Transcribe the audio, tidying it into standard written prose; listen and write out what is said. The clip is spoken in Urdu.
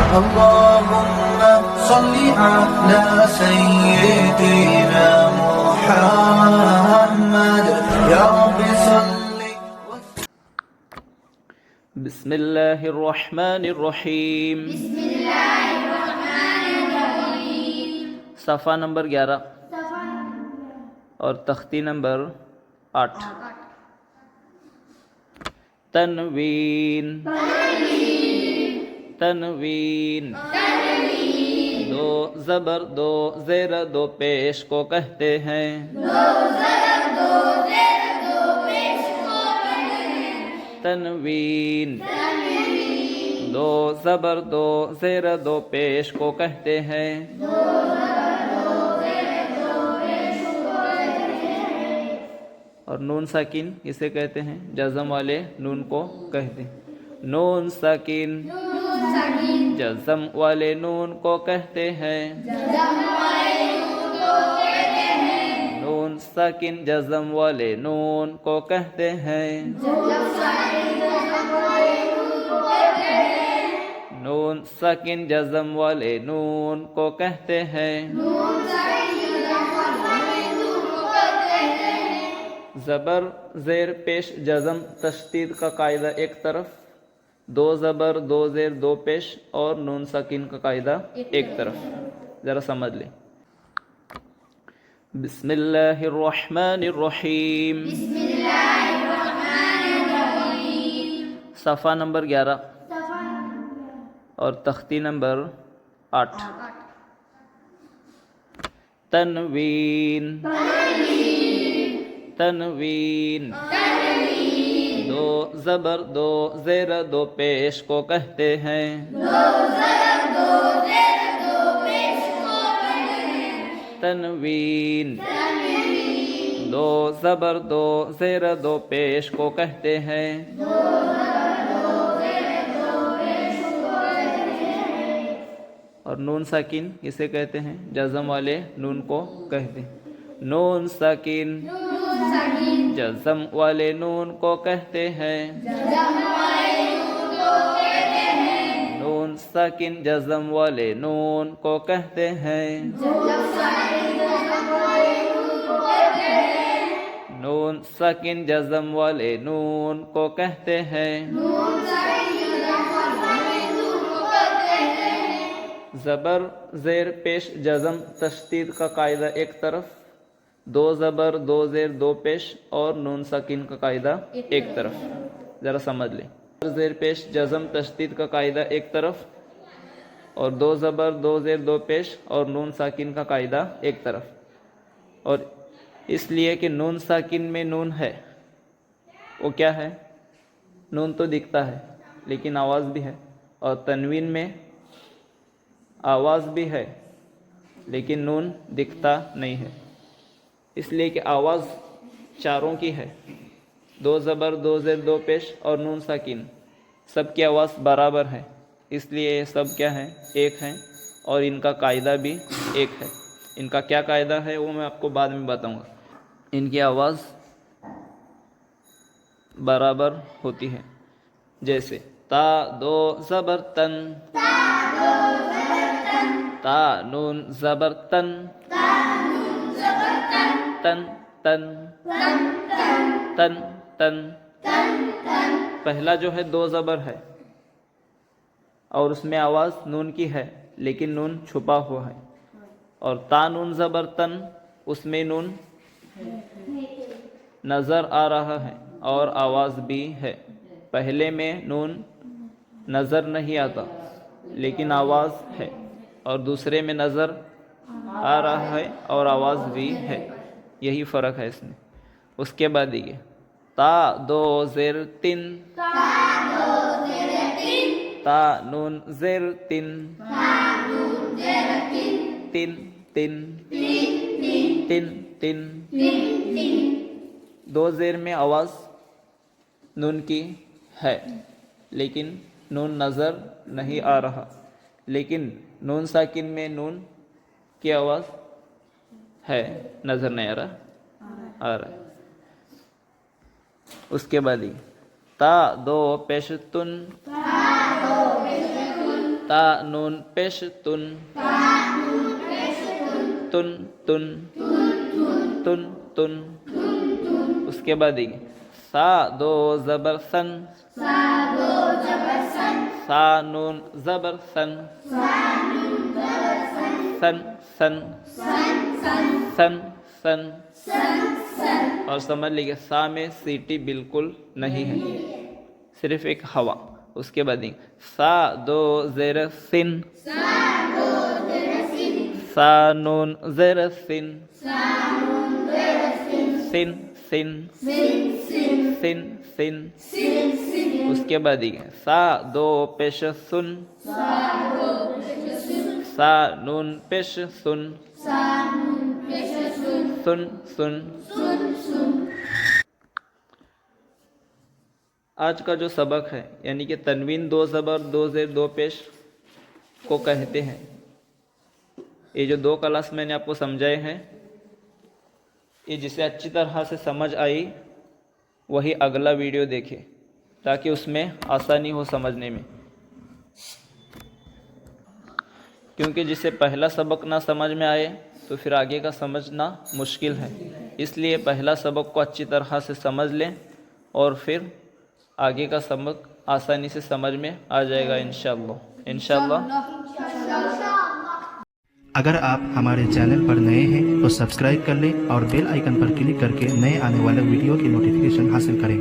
اللهم صل على سيدنا محمد يا رب صل. بسم اللہ الرحمن الرحیم. صفحہ نمبر 11 اور تختی نمبر 8. تنوین. تنوین دو زبر دو زیر دو پیش کو کہتے ہیں. تنوین دو زبر دو زیر دو پیش کو کہتے ہیں. اور نون ساکن اسے کہتے ہیں جزم والے نون کو کہتے ہیں. نون ساکن جزم والے نون کو کہتے ہیں. نون ساکن جزم والے نون کو کہتے ہیں. نون ساکن جزم والے نون کو کہتے ہیں. زبر زیر پیش جزم تشدید کا قاعدہ ایک طرف، دو زبر دو زیر دو پیش اور نون ساکن کا قاعدہ ایک طرف. ذرا سمجھ لیں. بسم اللہ الرحمن الرحیم. صفحہ نمبر 11 اور تختی نمبر 8. تنوین. تنوین دو زبر دو زیر دو پیش کو کہتے ہیں. تنوین دو زبر دو زیر دو پیش کو کہتے ہیں. اور نون ساکن اسے کہتے ہیں جزم والے نون کو کہتے ہیں. نون ساکن جزم والے نون کو کہتے ہیں. نون ساکن جزم والے نون کو کہتے ہیں. نون ساکن جزم والے نون کو کہتے ہیں. زبر زیر پیش جزم تشدید کا قاعدہ ایک طرف، دو زبر دو زیر دو پیش اور نون ساکن کا قاعدہ ایک طرف. ذرا سمجھ لیں. زیر پیش جزم تشدید کا قاعدہ ایک طرف اور دو زبر دو زیر دو پیش اور نون ساکن کا قاعدہ ایک طرف. اور اس لیے کہ نون ساکن میں نون ہے، وہ کیا ہے؟ نون تو دکھتا ہے لیکن آواز بھی ہے. اور تنوین میں آواز بھی ہے لیکن نون دکھتا نہیں ہے. اس لیے کہ آواز چاروں کی ہے، دو زبر دو زیر دو پیش اور نون ساکن سب کی آواز برابر ہے. اس لیے یہ سب کیا ہیں؟ ایک ہیں. اور ان کا قاعدہ بھی ایک ہے. ان کا کیا قاعدہ ہے وہ میں آپ کو بعد میں بتاؤں گا. ان کی آواز برابر ہوتی ہے. جیسے تا دو زبر تن، تا نون زبر تن، تن تن تن تن. پہلا جو ہے دو زبر ہے اور اس میں آواز نون کی ہے لیکن نون چھپا ہوا ہے. اور تا نون زبر تن اس میں نون نظر آ رہا ہے اور آواز بھی ہے. پہلے میں نون نظر نہیں آتا لیکن آواز ہے، اور دوسرے میں نظر آ رہا ہے اور آواز بھی ہے. یہی فرق ہے اس میں. اس کے بعد یہ تا دو زیر تن، تا نون زیر تن، تن تن تن تن. دو زیر میں آواز نون کی ہے لیکن نون نظر نہیں آ رہا، لیکن نون ساکن میں نون کی آواز ہے، نظر نہیں آ رہا، آ رہا ہے. اس کے بعد ہی تا دو پیش تن، تا نون پیش تن تن تن تن تن اس کے بعد دیکھیں سا دو زبر سن سا نون زبر سن سن سن سن سن اور سمجھ لیجیے سا میں سیٹی بالکل نہیں ہے، صرف ایک ہوا۔ اس کے بعد دیکھیں سا دو زیر سن سا نون زیر سن سن سن سن سن اس کے بعد دیکھیں سا دو پیش سن سا نون پیش سن سن سن۔ آج کا جو سبق ہے یعنی کہ تنوین دو زبر دو زیر دو پیش کو کہتے ہیں، یہ جو دو کلاس میں نے آپ کو سمجھائے ہیں، یہ جسے اچھی طرح سے سمجھ آئی وہی اگلا ویڈیو دیکھے تاکہ اس میں آسانی ہو سمجھنے میں، کیونکہ جسے پہلا سبق نہ سمجھ میں آئے تو پھر آگے کا سمجھنا مشکل ہے، اس لیے پہلا سبق کو اچھی طرح سے سمجھ لیں اور پھر آگے کا سبق آسانی سے سمجھ میں آ جائے گا انشاءاللہ۔ اگر آپ ہمارے چینل پر نئے ہیں تو سبسکرائب کر لیں اور بیل آئیکن پر کلک کر کے نئے آنے والے ویڈیو کی نوٹیفیکیشن حاصل کریں۔